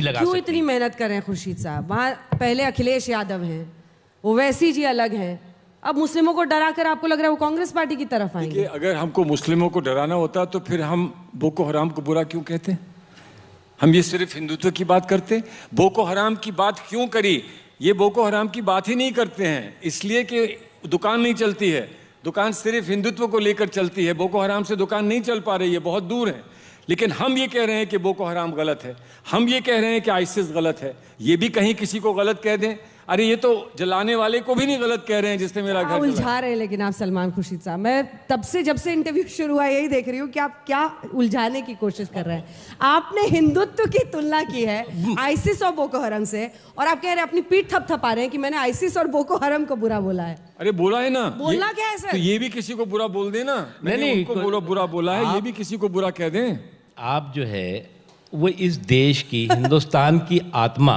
लगा क्यों सकती। इतनी मेहनत कर रहे हैं खुर्शीद साहब? वहाँ पहले अखिलेश यादव हैं, ओवैसी जी अलग हैं, अब मुस्लिमों को डरा कर आपको लग रहा है वो कांग्रेस पार्टी की तरफ आएंगे? देखिए, अगर हमको मुस्लिमों को डराना होता तो फिर हम बोको हराम को बुरा क्यों कहते? हम ये सिर्फ हिंदुत्व की बात करते? बोको हराम की बात क्यों करी? ये बोको हराम की बात ही नहीं करते हैं इसलिए कि दुकान नहीं चलती है। दुकान सिर्फ हिंदुत्व को लेकर चलती है। बोको हराम से दुकान नहीं चल पा रही है, बहुत दूर है। लेकिन हम ये कह रहे हैं कि बोको हराम गलत है, हम ये कह रहे हैं कि आईसिस गलत है। ये भी कहीं किसी को गलत कह दें, अरे ये तो जलाने वाले को भी नहीं गलत कह रहे हैं जिसने मेरा घर उलझा रहे हैं। लेकिन आप सलमान खुर्शीद साहब, मैं तब से जब से इंटरव्यू शुरू हुआ यही देख रही हूँ कि आप क्या उलझाने की कोशिश कर रहे हैं। आपने हिंदुत्व की तुलना की है आईसिस और बोको हराम से, और आप कह रहे हैं अपनी पीठ थपथपा रहे हैं कि मैंने आईसिस और बोको हराम को बुरा बोला है। अरे बोला है ना, बोलना क्या है सर? तो ये भी किसी को बुरा बोल देना। नहीं, उनको बुरा बोला है, ये भी किसी को बुरा कह दें। आप जो है वो इस देश की हिंदुस्तान की आत्मा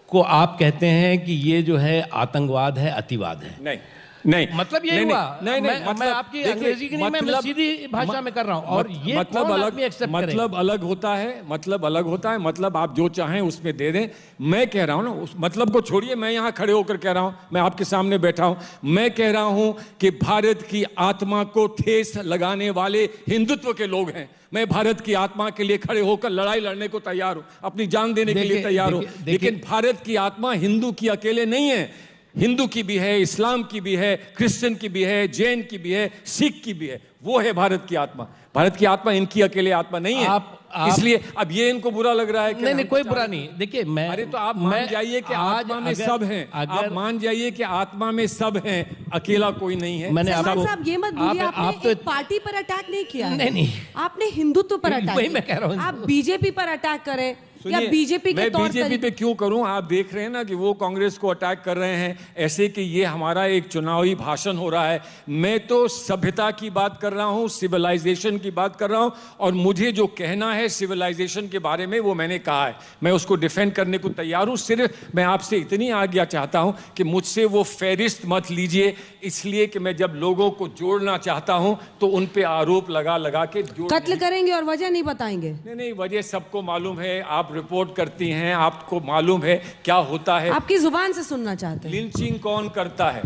को आप कहते हैं कि ये जो है आतंकवाद है, अतिवाद है। नहीं नहीं, मतलब ये हुआ। मैं आपकी अंग्रेजी की नहीं, मैं सीधी भाषा में कर रहा हूं। और ये मतलब अलग होता है, मतलब अलग होता है। मतलब आप जो चाहें उसमें दे दें। मैं कह रहा हूं ना, उस मतलब को छोड़िए, मैं यहां खड़े होकर कह रहा हूं, मैं आपके सामने बैठा हूं, मैं कह रहा हूं कि भारत की आत्मा को ठेस लगाने वाले हिंदुत्व के लोग हैं। मैं भारत की आत्मा के लिए खड़े होकर लड़ाई लड़ने को तैयार हूं, अपनी जान देने के लिए तैयार हूं। लेकिन भारत की आत्मा हिंदू की अकेले नहीं है, हिंदू की भी है, इस्लाम की भी है, क्रिश्चियन की भी है, जैन की भी है, सिख की भी है। वो है भारत की आत्मा। भारत की आत्मा इनकी अकेले आत्मा नहीं है। इसलिए अब ये इनको बुरा लग रहा है कि नहीं, कोई बुरा नहीं। देखिए, अरे तो आप मान जाइए कि आत्मा में सब हैं। आप मान जाइए कि आत्मा में सब हैं, अकेला कोई नहीं है। मैंने आपको साहब ये मत बोलिए, आपने एक पार्टी पर अटैक नहीं किया है। नहीं, आपने हिंदुत्व पर अटैक वही मैं कह रहा हूं। आप बीजेपी पर अटैक करें या बीजेपी के तौर पर? बीजेपी पे क्यों करूं? आप देख रहे हैं ना कि वो कांग्रेस को अटैक कर रहे हैं ऐसे कि ये हमारा एक चुनावी भाषण हो रहा है। मैं तो सभ्यता की बात कर रहा हूं, सिविलाइजेशन की बात कर रहा हूं, और मुझे जो कहना है सिविलाइजेशन के बारे में वो मैंने कहा है। मैं उसको डिफेंड करने को तैयार हूं। सिर्फ मैं आपसे इतनी आज्ञा चाहता हूं कि मुझसे वो फेरिस्त मत लीजिए, इसलिए कि मैं जब लोगों को जोड़ना चाहता हूं तो उन पे आरोप लगा के कत्ल करेंगे और वजह नहीं बताएंगे। नहीं, वजह सबको मालूम है। आप रिपोर्ट करती हैं, आपको मालूम है क्या होता है। आपकी जुबान से सुनना चाहते हैं। लिंचिंग कौन करता है?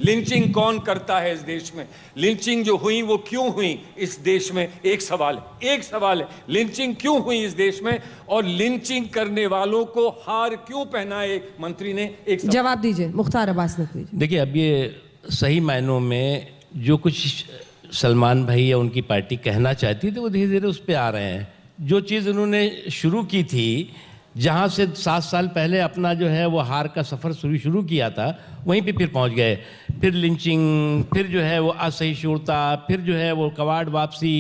लिंचिंग कौन करता है इस देश में? लिंचिंग जो हुई वो क्यों हुई इस देश में? एक सवाल है, लिंचिंग क्यों हुई इस देश में, और लिंचिंग करने वालों को हार क्यों पहनाए मंत्री ने? एक जवाब दीजिए मुख्तार अब्बास नकवी। देखिए, अब ये सही मायनों में जो कुछ सलमान भाई या उनकी पार्टी कहना चाहती थी वो धीरे धीरे उस पर आ रहे हैं। जो चीज़ उन्होंने शुरू की थी, जहाँ से 7 साल पहले अपना जो है वो हार का सफ़र शुरू किया था, वहीं पे फिर पहुँच गए। फिर लिंचिंग, फिर जो है वो असहिष्णुता, फिर जो है वो कवाड़ वापसी,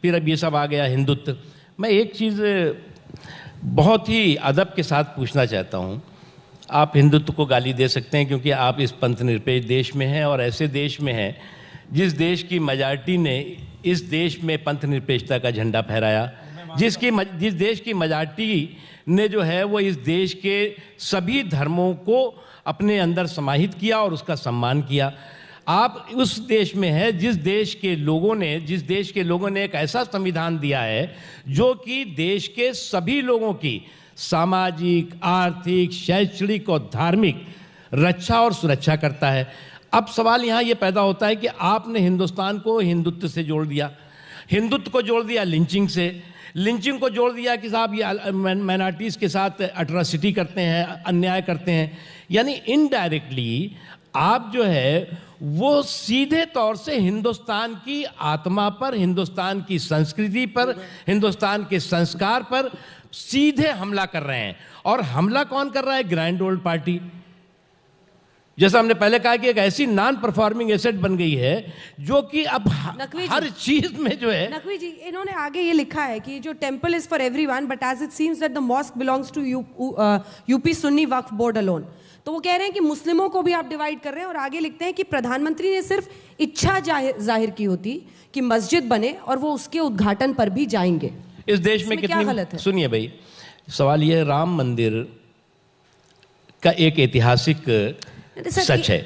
फिर अब ये सब आ गया हिंदुत्व। मैं एक चीज़ बहुत ही अदब के साथ पूछना चाहता हूँ। आप हिंदुत्व को गाली दे सकते हैं क्योंकि आप इस पंथ निरपेक्ष देश में हैं, और ऐसे देश में हैं जिस देश की मेजॉरिटी ने इस देश में पंथ निरपेक्षता का झंडा फहराया, जिस देश की मेजॉरिटी ने जो है वो इस देश के सभी धर्मों को अपने अंदर समाहित किया और उसका सम्मान किया। आप उस देश में हैं जिस देश के लोगों ने एक ऐसा संविधान दिया है जो कि देश के सभी लोगों की सामाजिक, आर्थिक, शैक्षणिक और धार्मिक रक्षा और सुरक्षा करता है। अब सवाल यहाँ ये पैदा होता है कि आपने हिंदुस्तान को हिंदुत्व से जोड़ दिया, हिंदुत्व को जोड़ दिया लिंचिंग से, लिंचिंग को जोड़ दिया कि साहब ये माइनॉरिटीज़ के साथ अट्रॉसिटी करते हैं, अन्याय करते हैं। यानी इनडायरेक्टली आप जो है वो सीधे तौर से हिंदुस्तान की आत्मा पर, हिंदुस्तान की संस्कृति पर, हिंदुस्तान के संस्कार पर सीधे हमला कर रहे हैं। और हमला कौन कर रहा है? Grand old party. जैसा हमने पहले कहा कि एक ऐसी नॉन परफॉर्मिंग एसेट बन गई है जो कि अब हर चीज में जो है। नकवी जी, इन्होंने आगे ये लिखा है कि जो temple is for everyone but as it seems that the mosque belongs to UP Sunni Waqf board alone. तो वो कह रहे हैं कि मुस्लिमों को भी आप डिवाइड कर रहे हैं, और आगे लिखते हैं कि प्रधानमंत्री ने सिर्फ इच्छा जाहिर की होती कि मस्जिद बने और वो उसके उद्घाटन पर भी जाएंगे। इस देश में कितनी गलत है? सुनिए भाई, सवाल यह राम मंदिर का एक ऐतिहासिक सच है।